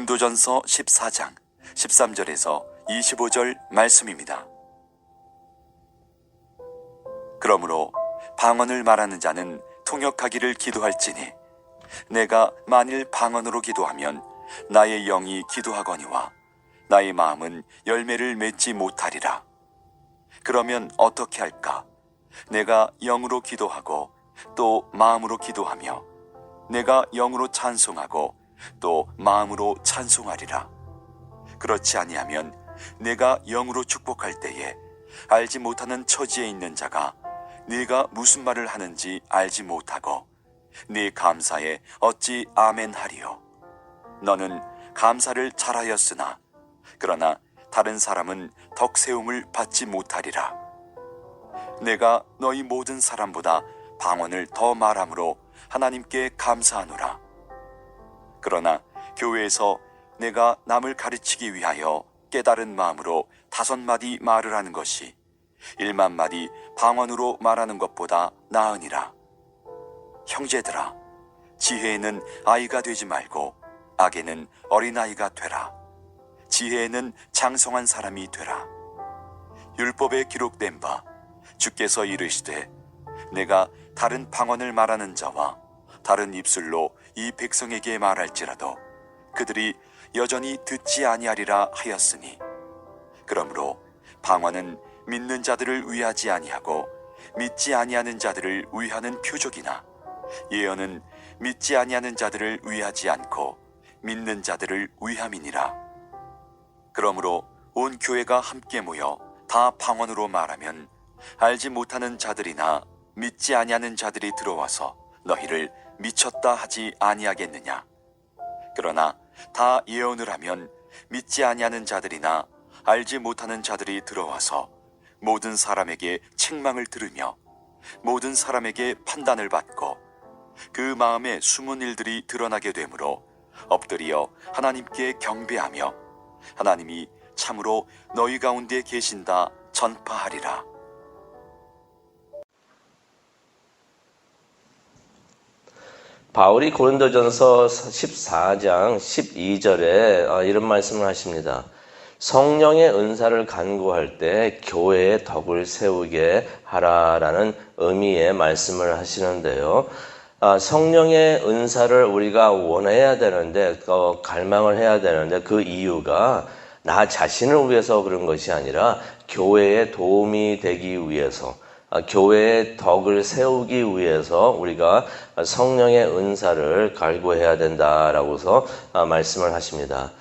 고린도전서 14장 13절에서 25절 말씀입니다. 그러므로 방언을 말하는 자는 통역하기를 기도할지니 내가 만일 방언으로 기도하면 나의 영이 기도하거니와 나의 마음은 열매를 맺지 못하리라. 그러면 어떻게 할까? 내가 영으로 기도하고 또 마음으로 기도하며 내가 영으로 찬송하고 또 마음으로 찬송하리라. 그렇지 아니하면 내가 영으로 축복할 때에 알지 못하는 처지에 있는 자가 네가 무슨 말을 하는지 알지 못하고 네 감사에 어찌 아멘 하리요. 너는 감사를 잘하였으나 그러나 다른 사람은 덕세움을 받지 못하리라. 내가 너희 모든 사람보다 방언을 더 말함으로 하나님께 감사하노라. 그러나 교회에서 내가 남을 가르치기 위하여 깨달은 마음으로 5마디 말을 하는 것이 1만마디 방언으로 말하는 것보다 나으니라. 형제들아, 지혜에는 아이가 되지 말고 악에는 어린아이가 되라. 지혜에는 장성한 사람이 되라. 율법에 기록된 바 주께서 이르시되 내가 다른 방언을 말하는 자와 다른 입술로 이 백성에게 말할지라도 그들이 여전히 듣지 아니하리라 하였으니, 그러므로 방언은 믿는 자들을 위하지 아니하고 믿지 아니하는 자들을 위하는 표적이나 예언은 믿지 아니하는 자들을 위하지 않고 믿는 자들을 위함이니라. 그러므로 온 교회가 함께 모여 다 방언으로 말하면 알지 못하는 자들이나 믿지 아니하는 자들이 들어와서 너희를 미쳤다 하지 아니하겠느냐. 그러나 다 예언을 하면 믿지 아니하는 자들이나 알지 못하는 자들이 들어와서 모든 사람에게 책망을 들으며 모든 사람에게 판단을 받고 그 마음에 숨은 일들이 드러나게 되므로 엎드려 하나님께 경배하며 하나님이 참으로 너희 가운데 계신다 전파하리라. 바울이 고린도전서 14장 12절에 이런 말씀을 하십니다. 성령의 은사를 간구할 때 교회의 덕을 세우게 하라라는 의미의 말씀을 하시는데요. 성령의 은사를 우리가 원해야 되는데, 갈망을 해야 되는데 그 이유가 나 자신을 위해서 그런 것이 아니라 교회에 도움이 되기 위해서, 교회의 덕을 세우기 위해서 우리가 성령의 은사를 갈구해야 된다라고서 말씀을 하십니다.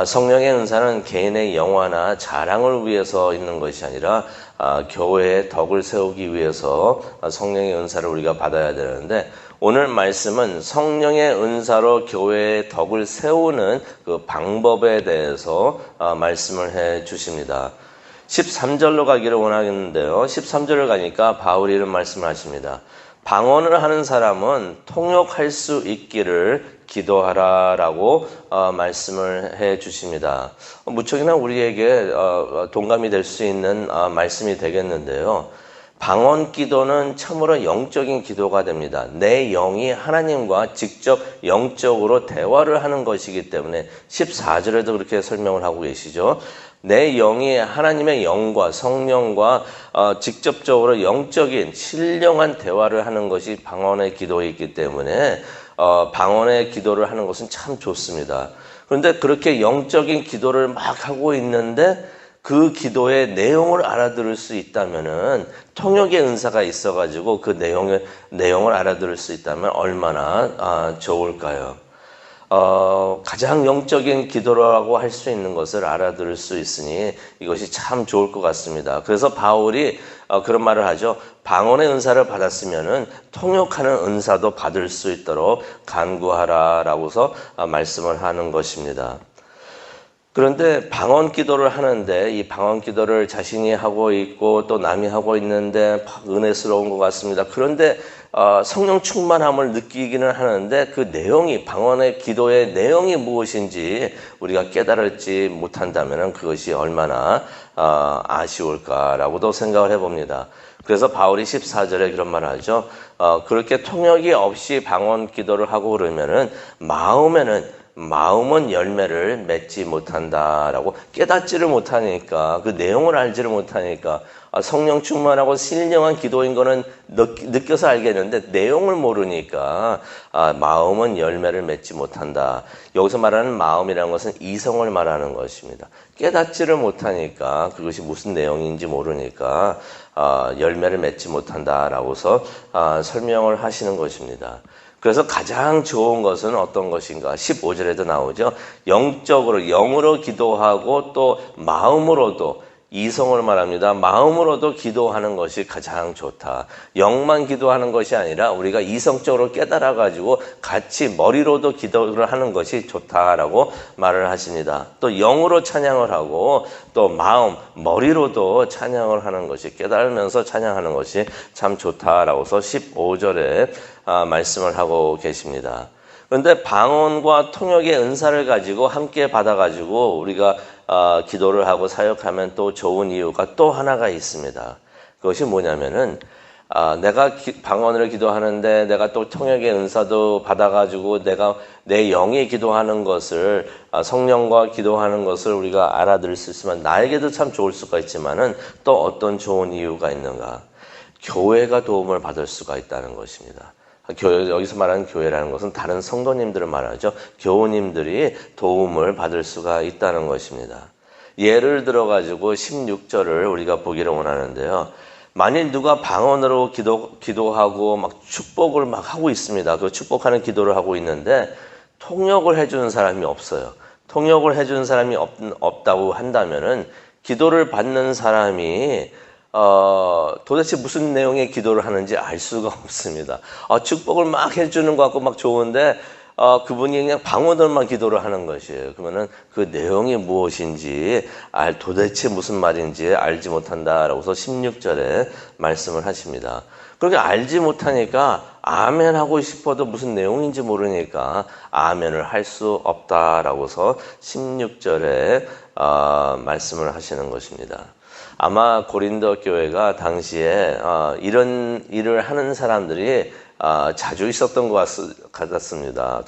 성령의 은사는 개인의 영화나 자랑을 위해서 있는 것이 아니라 교회의 덕을 세우기 위해서 성령의 은사를 우리가 받아야 되는데, 오늘 말씀은 성령의 은사로 교회의 덕을 세우는 그 방법에 대해서 말씀을 해 주십니다. 13절로 가기를 원하겠는데요. 13절을 가니까 바울이 이런 말씀을 하십니다. 방언을 하는 사람은 통역할 수 있기를 기도하라라고 말씀을 해 주십니다. 무척이나 우리에게 동감이 될 수 있는 말씀이 되겠는데요. 방언 기도는 참으로 영적인 기도가 됩니다. 내 영이 하나님과 직접 영적으로 대화를 하는 것이기 때문에 14절에도 그렇게 설명을 하고 계시죠. 내 영이 하나님의 영과 성령과 직접적으로 영적인 신령한 대화를 하는 것이 방언의 기도이기 때문에 방언의 기도를 하는 것은 참 좋습니다. 그런데 그렇게 영적인 기도를 막 하고 있는데 그 기도의 내용을 알아들을 수 있다면은, 통역의 은사가 있어가지고 그 내용을 알아들을 수 있다면 얼마나 좋을까요? 가장 영적인 기도라고 할 수 있는 것을 알아들을 수 있으니 이것이 참 좋을 것 같습니다. 그래서 바울이 그런 말을 하죠. 방언의 은사를 받았으면은 통역하는 은사도 받을 수 있도록 간구하라라고서 말씀을 하는 것입니다. 그런데 방언 기도를 하는데 이 방언 기도를 자신이 하고 있고 또 남이 하고 있는데 은혜스러운 것 같습니다. 그런데 성령 충만함을 느끼기는 하는데 그 내용이, 방언의 기도의 내용이 무엇인지 우리가 깨달을지 못한다면 그것이 얼마나 아쉬울까라고도 생각을 해봅니다. 그래서 바울이 14절에 그런 말을 하죠. 그렇게 통역이 없이 방언 기도를 하고 그러면은 마음에는 마음은 열매를 맺지 못한다라고 깨닫지를 못하니까 그 내용을 알지를 못하니까 성령 충만하고 신령한 기도인 거는 느껴서 알겠는데 내용을 모르니까 마음은 열매를 맺지 못한다. 여기서 말하는 마음이라는 것은 이성을 말하는 것입니다. 깨닫지를 못하니까 그것이 무슨 내용인지 모르니까 열매를 맺지 못한다라고서 설명을 하시는 것입니다. 그래서 가장 좋은 것은 어떤 것인가? 15절에도 나오죠. 영적으로, 영으로 기도하고 또 마음으로도, 이성을 말합니다. 마음으로도 기도하는 것이 가장 좋다. 영만 기도하는 것이 아니라 우리가 이성적으로 깨달아가지고 같이 머리로도 기도를 하는 것이 좋다라고 말을 하십니다. 또 영으로 찬양을 하고 또 마음, 머리로도 찬양을 하는 것이 깨달으면서 찬양하는 것이 참 좋다라고서 15절에 말씀을 하고 계십니다. 그런데 방언과 통역의 은사를 가지고 함께 받아가지고 우리가 기도를 하고 사역하면 또 좋은 이유가 또 하나가 있습니다. 그것이 뭐냐면은 내가 방언으로 기도하는데 내가 또 통역의 은사도 받아가지고 내가 내 영이 기도하는 것을 성령과 기도하는 것을 우리가 알아들을 수 있으면 나에게도 참 좋을 수가 있지만은 또 어떤 좋은 이유가 있는가? 교회가 도움을 받을 수가 있다는 것입니다. 여기서 말하는 교회라는 것은 다른 성도님들을 말하죠. 교우님들이 도움을 받을 수가 있다는 것입니다. 예를 들어가지고 16절을 우리가 보기를 원하는데요. 만일 누가 방언으로 기도하고 막 축복을 막 하고 있습니다. 그 축복하는 기도를 하고 있는데 통역을 해주는 사람이 없어요. 통역을 해주는 사람이 없다고 한다면은 기도를 받는 사람이 도대체 무슨 내용의 기도를 하는지 알 수가 없습니다. 축복을 막 해주는 것 같고 막 좋은데, 그분이 그냥 방언으로만 기도를 하는 것이에요. 그러면은 그 내용이 무엇인지 도대체 무슨 말인지 알지 못한다라고서 16절에 말씀을 하십니다. 그렇게 알지 못하니까 아멘 하고 싶어도 무슨 내용인지 모르니까 아멘을 할 수 없다라고서 16절에 말씀을 하시는 것입니다. 아마 고린도 교회가 당시에 이런 일을 하는 사람들이 자주 있었던 것 같습니다.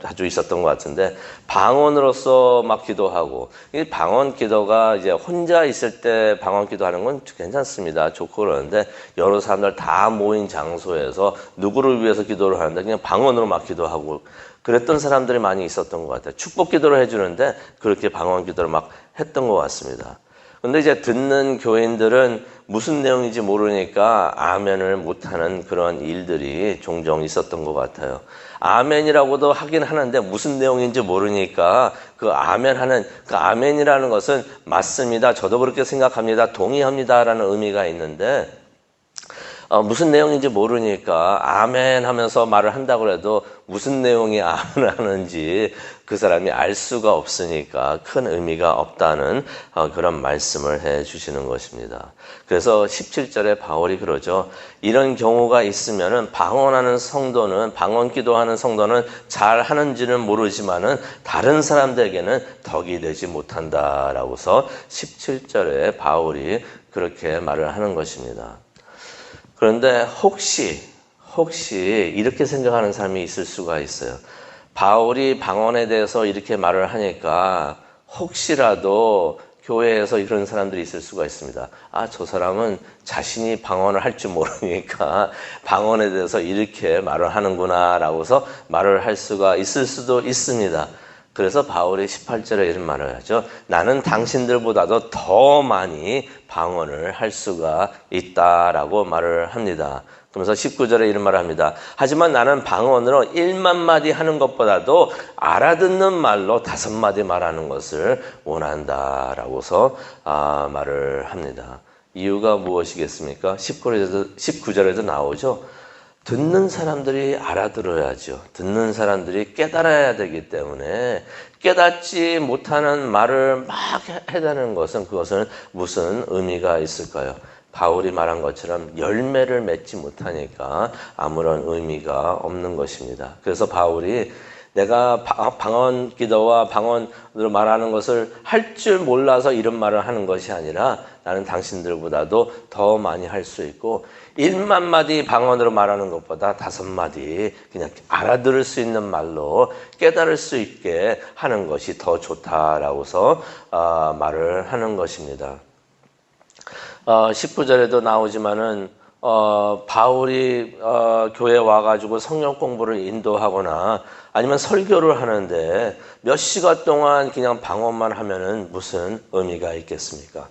자주 있었던 것 같은데 방언으로서 막 기도하고 이 방언 기도가 이제 혼자 있을 때 방언 기도하는 건 괜찮습니다. 좋고 그러는데 여러 사람들 다 모인 장소에서 누구를 위해서 기도를 하는데 그냥 방언으로 막 기도하고 그랬던 사람들이 많이 있었던 것 같아요. 축복 기도를 해주는데 그렇게 방언 기도를 막 했던 것 같습니다. 근데 이제 듣는 교인들은 무슨 내용인지 모르니까 아멘을 못하는 그런 일들이 종종 있었던 것 같아요. 아멘이라고도 하긴 하는데 무슨 내용인지 모르니까 그 아멘하는 그 아멘이라는 것은 맞습니다. 저도 그렇게 생각합니다. 동의합니다라는 의미가 있는데 무슨 내용인지 모르니까 아멘 하면서 말을 한다고 해도 무슨 내용이 아멘 하는지 그 사람이 알 수가 없으니까 큰 의미가 없다는 그런 말씀을 해 주시는 것입니다. 그래서 17절에 바울이 그러죠. 이런 경우가 있으면은 방언 기도하는 성도는 잘 하는지는 모르지만은 다른 사람들에게는 덕이 되지 못한다라고서 17절에 바울이 그렇게 말을 하는 것입니다. 그런데 혹시 이렇게 생각하는 사람이 있을 수가 있어요. 바울이 방언에 대해서 이렇게 말을 하니까 혹시라도 교회에서 이런 사람들이 있을 수가 있습니다. 저 사람은 자신이 방언을 할 줄 모르니까 방언에 대해서 이렇게 말을 하는구나 라고서 말을 할 수가 있을 수도 있습니다. 그래서 바울이 18절에 이런 말을 하죠. 나는 당신들보다도 더 많이 방언을 할 수가 있다라고 말을 합니다. 그러면서 19절에 이런 말을 합니다. 하지만 나는 방언으로 1만 마디 하는 것보다도 알아듣는 말로 5마디 말하는 것을 원한다라고서 말을 합니다. 이유가 무엇이겠습니까? 19절에도 나오죠. 듣는 사람들이 알아들어야죠. 듣는 사람들이 깨달아야 되기 때문에 깨닫지 못하는 말을 막 해대는 그것은 무슨 의미가 있을까요? 바울이 말한 것처럼 열매를 맺지 못하니까 아무런 의미가 없는 것입니다. 그래서 바울이 내가 방언 기도와 방언으로 말하는 것을 할 줄 몰라서 이런 말을 하는 것이 아니라 나는 당신들보다도 더 많이 할 수 있고 1만 마디 방언으로 말하는 것보다 5마디 그냥 알아들을 수 있는 말로 깨달을 수 있게 하는 것이 더 좋다라고서 말을 하는 것입니다. 19절에도 나오지만은 바울이 교회에 와가지고 성경 공부를 인도하거나 아니면 설교를 하는데 몇 시간 동안 그냥 방언만 하면은 무슨 의미가 있겠습니까?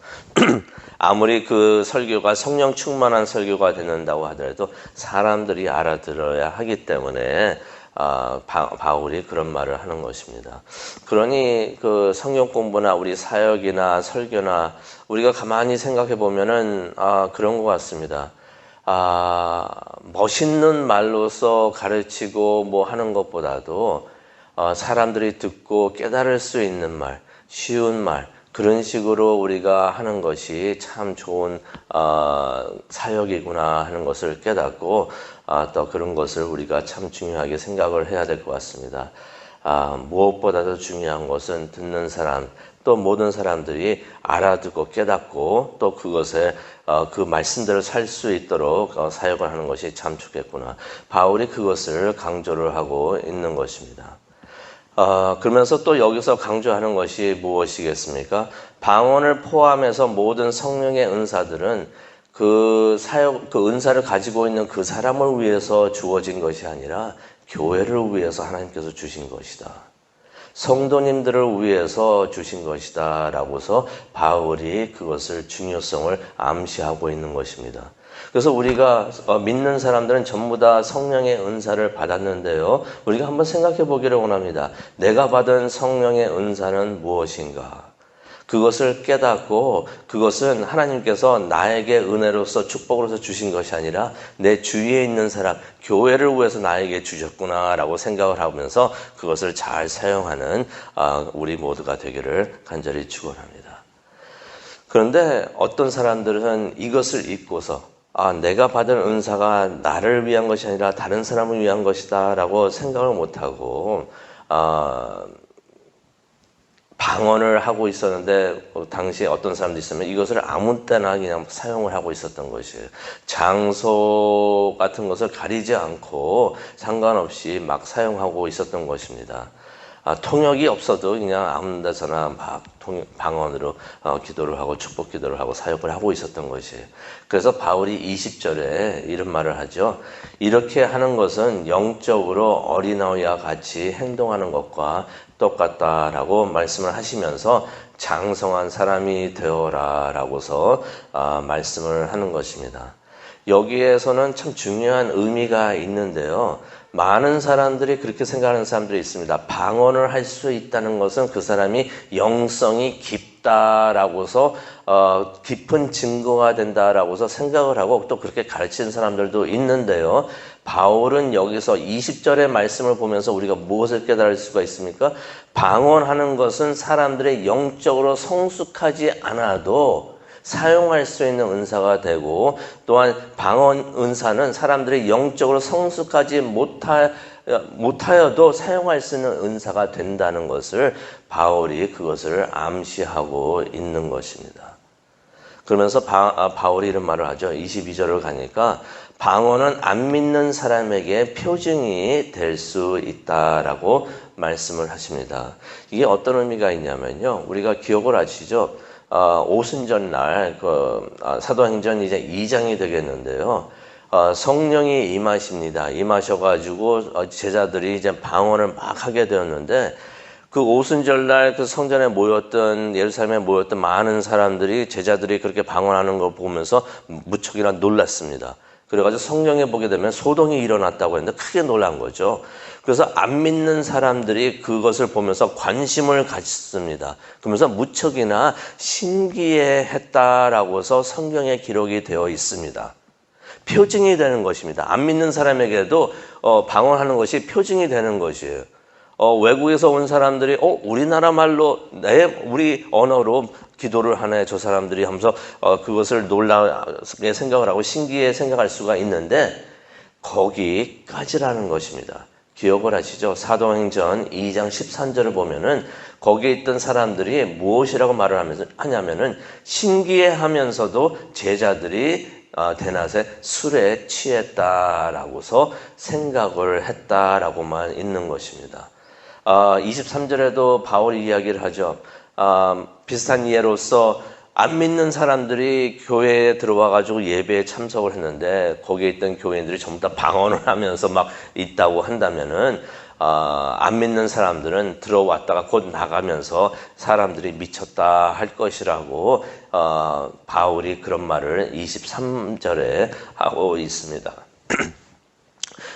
아무리 그 설교가 성령 충만한 설교가 된다고 하더라도 사람들이 알아들어야 하기 때문에 바울이 그런 말을 하는 것입니다. 그러니 그 성경 공부나 우리 사역이나 설교나 우리가 가만히 생각해 보면은 그런 것 같습니다. 멋있는 말로서 가르치고 뭐 하는 것보다도 사람들이 듣고 깨달을 수 있는 말, 쉬운 말, 그런 식으로 우리가 하는 것이 참 좋은 사역이구나 하는 것을 깨닫고 또 그런 것을 우리가 참 중요하게 생각을 해야 될 것 같습니다. 무엇보다도 중요한 것은 듣는 사람, 또 모든 사람들이 알아듣고 깨닫고 또 그것에 그 말씀대로 살 수 있도록 사역을 하는 것이 참 좋겠구나. 바울이 그것을 강조를 하고 있는 것입니다. 그러면서 또 여기서 강조하는 것이 무엇이겠습니까? 방언을 포함해서 모든 성령의 은사들은 그 은사를 가지고 있는 그 사람을 위해서 주어진 것이 아니라 교회를 위해서 하나님께서 주신 것이다. 성도님들을 위해서 주신 것이다 라고서 바울이 그것을 중요성을 암시하고 있는 것입니다. 그래서 우리가 믿는 사람들은 전부 다 성령의 은사를 받았는데요. 우리가 한번 생각해 보기를 원합니다. 내가 받은 성령의 은사는 무엇인가? 그것을 깨닫고 그것은 하나님께서 나에게 은혜로서 축복으로서 주신 것이 아니라 내 주위에 있는 사람, 교회를 위해서 나에게 주셨구나라고 생각을 하면서 그것을 잘 사용하는 우리 모두가 되기를 간절히 축원합니다. 그런데 어떤 사람들은 이것을 잊고서 내가 받은 은사가 나를 위한 것이 아니라 다른 사람을 위한 것이다 라고 생각을 못하고 방언을 하고 있었는데 당시에 어떤 사람도 있으면 이것을 아무 때나 그냥 사용을 하고 있었던 것이에요. 장소 같은 것을 가리지 않고 상관없이 막 사용하고 있었던 것입니다. 통역이 없어도 그냥 아무 데서나 막 방언으로 기도를 하고 축복 기도를 하고 사역을 하고 있었던 것이에요. 그래서 바울이 20절에 이런 말을 하죠. 이렇게 하는 것은 영적으로 어린아이와 같이 행동하는 것과 똑같다라고 말씀을 하시면서 장성한 사람이 되어라 라고서 말씀을 하는 것입니다. 여기에서는 참 중요한 의미가 있는데요. 많은 사람들이 그렇게 생각하는 사람들이 있습니다. 방언을 할 수 있다는 것은 그 사람이 영성이 깊다라고서 깊은 증거가 된다라고서 생각을 하고 또 그렇게 가르치는 사람들도 있는데요. 바울은 여기서 20절의 말씀을 보면서 우리가 무엇을 깨달을 수가 있습니까? 방언하는 것은 사람들의 영적으로 성숙하지 않아도 사용할 수 있는 은사가 되고 또한 방언 은사는 사람들이 영적으로 성숙하지 못하여도 사용할 수 있는 은사가 된다는 것을 바울이 그것을 암시하고 있는 것입니다. 그러면서 바울이 이런 말을 하죠. 22절을 가니까 방언은 안 믿는 사람에게 표징이 될 수 있다라고 말씀을 하십니다. 이게 어떤 의미가 있냐면요. 우리가 기억을 하시죠. 오순절 날 사도행전 이제 2장이 되겠는데요. 성령이 임하셔가지고 제자들이 이제 방언을 막 하게 되었는데 그 오순절 날 그 성전에 모였던 예루살렘에 모였던 많은 사람들이 제자들이 그렇게 방언하는 걸 보면서 무척이나 놀랐습니다. 그래가지고 성경에 보게 되면 소동이 일어났다고 했는데 크게 놀란 거죠. 그래서 안 믿는 사람들이 그것을 보면서 관심을 가졌습니다. 그러면서 무척이나 신기해했다라고서 성경에 기록이 되어 있습니다. 표징이 되는 것입니다. 안 믿는 사람에게도 방언하는 것이 표징이 되는 것이에요. 외국에서 온 사람들이 우리나라 말로 우리 언어로 기도를 하네 저 사람들이 하면서 그것을 놀라게 생각을 하고 신기해 생각할 수가 있는데 거기까지라는 것입니다. 기억을 하시죠? 사도행전 2장 13절을 보면은 거기에 있던 사람들이 무엇이라고 말을 하냐면은 신기해하면서도 제자들이 대낮에 술에 취했다라고서 생각을 했다라고만 있는 것입니다. 23절에도 바울이 이야기를 하죠. 비슷한 예로서 안 믿는 사람들이 교회에 들어와가지고 예배에 참석을 했는데 거기에 있던 교인들이 전부 다 방언을 하면서 막 있다고 한다면은 안 믿는 사람들은 들어왔다가 곧 나가면서 사람들이 미쳤다 할 것이라고 바울이 그런 말을 23절에 하고 있습니다.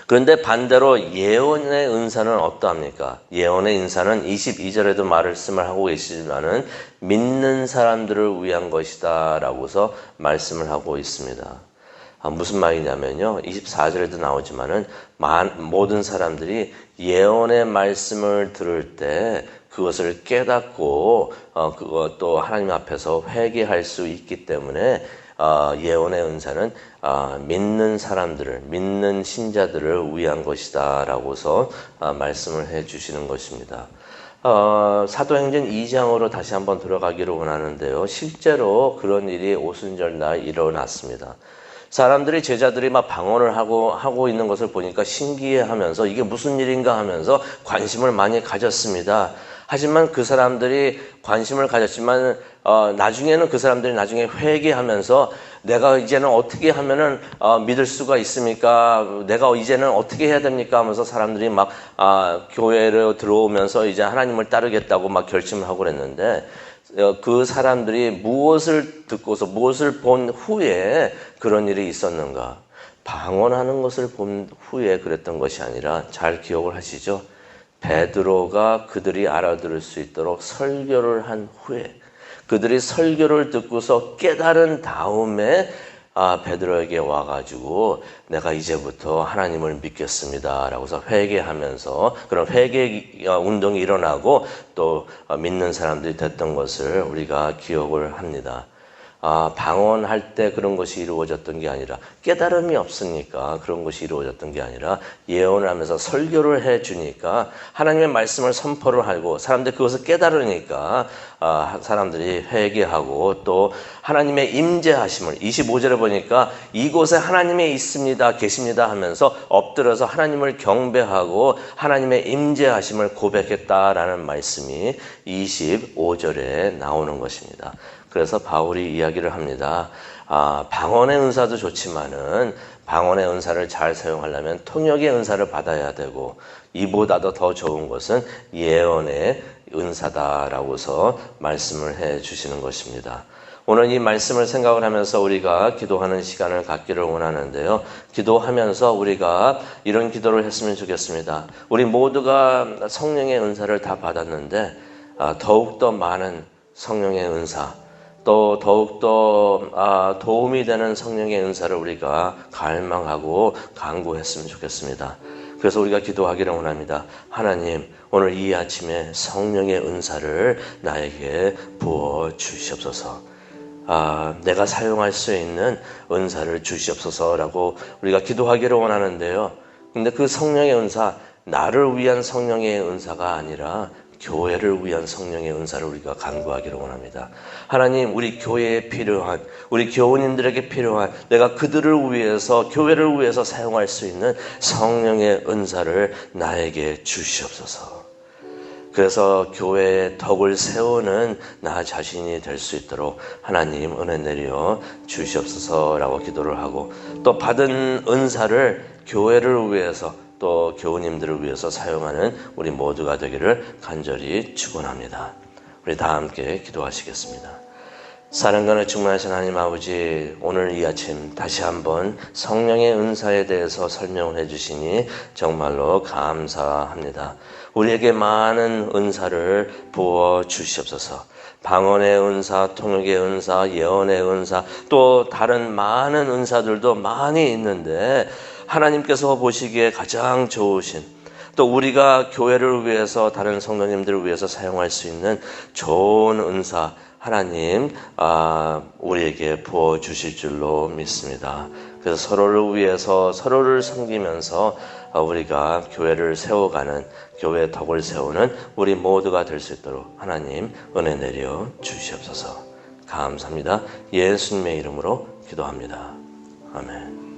그런데 반대로 예언의 은사는 어떠합니까? 예언의 은사는 22절에도 말씀을 하고 계시지만은 믿는 사람들을 위한 것이다 라고서 말씀을 하고 있습니다. 무슨 말이냐면요. 24절에도 나오지만은 모든 사람들이 예언의 말씀을 들을 때 그것을 깨닫고 그것도 하나님 앞에서 회개할 수 있기 때문에 예언의 은사는 믿는 사람들을, 믿는 신자들을 위한 것이다 라고서 말씀을 해 주시는 것입니다. 사도행전 2장으로 다시 한번 들어가기를 원하는데요. 실제로 그런 일이 오순절 날 일어났습니다. 사람들이 제자들이 막 방언을 하고 있는 것을 보니까 신기해하면서 이게 무슨 일인가 하면서 관심을 많이 가졌습니다. 하지만 그 사람들이 관심을 가졌지만 나중에는 그 사람들이 나중에 회개하면서 내가 이제는 어떻게 하면은 믿을 수가 있습니까? 내가 이제는 어떻게 해야 됩니까? 하면서 사람들이 막 교회로 들어오면서 이제 하나님을 따르겠다고 막 결심을 하고 그랬는데 그 사람들이 무엇을 듣고서 무엇을 본 후에 그런 일이 있었는가? 방언하는 것을 본 후에 그랬던 것이 아니라 잘 기억을 하시죠? 베드로가 그들이 알아들을 수 있도록 설교를 한 후에 그들이 설교를 듣고서 깨달은 다음에 베드로에게 와가지고 내가 이제부터 하나님을 믿겠습니다 라고서 회개하면서 그런 회개 운동이 일어나고 또 믿는 사람들이 됐던 것을 우리가 기억을 합니다. 방언할 때 그런 것이 이루어졌던 게 아니라 깨달음이 없으니까 그런 것이 이루어졌던 게 아니라 예언을 하면서 설교를 해주니까 하나님의 말씀을 선포를 하고 사람들이 그것을 깨달으니까 사람들이 회개하고 또 하나님의 임재하심을 25절에 보니까 이곳에 하나님이 있습니다 계십니다 하면서 엎드려서 하나님을 경배하고 하나님의 임재하심을 고백했다라는 말씀이 25절에 나오는 것입니다. 그래서 바울이 이야기를 합니다. 방언의 은사도 좋지만은 방언의 은사를 잘 사용하려면 통역의 은사를 받아야 되고 이보다도 더 좋은 것은 예언의 은사다라고서 말씀을 해 주시는 것입니다. 오늘 이 말씀을 생각을 하면서 우리가 기도하는 시간을 갖기를 원하는데요. 기도하면서 우리가 이런 기도를 했으면 좋겠습니다. 우리 모두가 성령의 은사를 다 받았는데 더욱더 많은 성령의 은사 또 더욱더 도움이 되는 성령의 은사를 우리가 갈망하고 간구했으면 좋겠습니다. 그래서 우리가 기도하기를 원합니다. 하나님, 오늘 이 아침에 성령의 은사를 나에게 부어 주시옵소서. 내가 사용할 수 있는 은사를 주시옵소서라고 우리가 기도하기를 원하는데요. 근데 그 성령의 은사, 나를 위한 성령의 은사가 아니라 교회를 위한 성령의 은사를 우리가 간구하기를 원합니다. 하나님, 우리 교회에 필요한, 우리 교우님들에게 필요한, 내가 그들을 위해서, 교회를 위해서 사용할 수 있는 성령의 은사를 나에게 주시옵소서. 그래서 교회의 덕을 세우는 나 자신이 될 수 있도록 하나님 은혜 내려 주시옵소서라고 기도를 하고 또 받은 은사를 교회를 위해서 또 교우님들을 위해서 사용하는 우리 모두가 되기를 간절히 축원합니다. 우리 다 함께 기도하시겠습니다. 사랑과는 충만하신 하나님 아버지, 오늘 이 아침 다시 한번 성령의 은사에 대해서 설명을 해주시니 정말로 감사합니다. 우리에게 많은 은사를 부어 주시옵소서. 방언의 은사, 통역의 은사, 예언의 은사, 또 다른 많은 은사들도 많이 있는데 하나님께서 보시기에 가장 좋으신 또 우리가 교회를 위해서 다른 성도님들을 위해서 사용할 수 있는 좋은 은사 하나님 우리에게 부어주실 줄로 믿습니다. 그래서 서로를 위해서 서로를 섬기면서 우리가 교회를 세워가는, 교회의 덕을 세우는 우리 모두가 될 수 있도록 하나님 은혜 내려 주시옵소서. 감사합니다. 예수님의 이름으로 기도합니다. 아멘.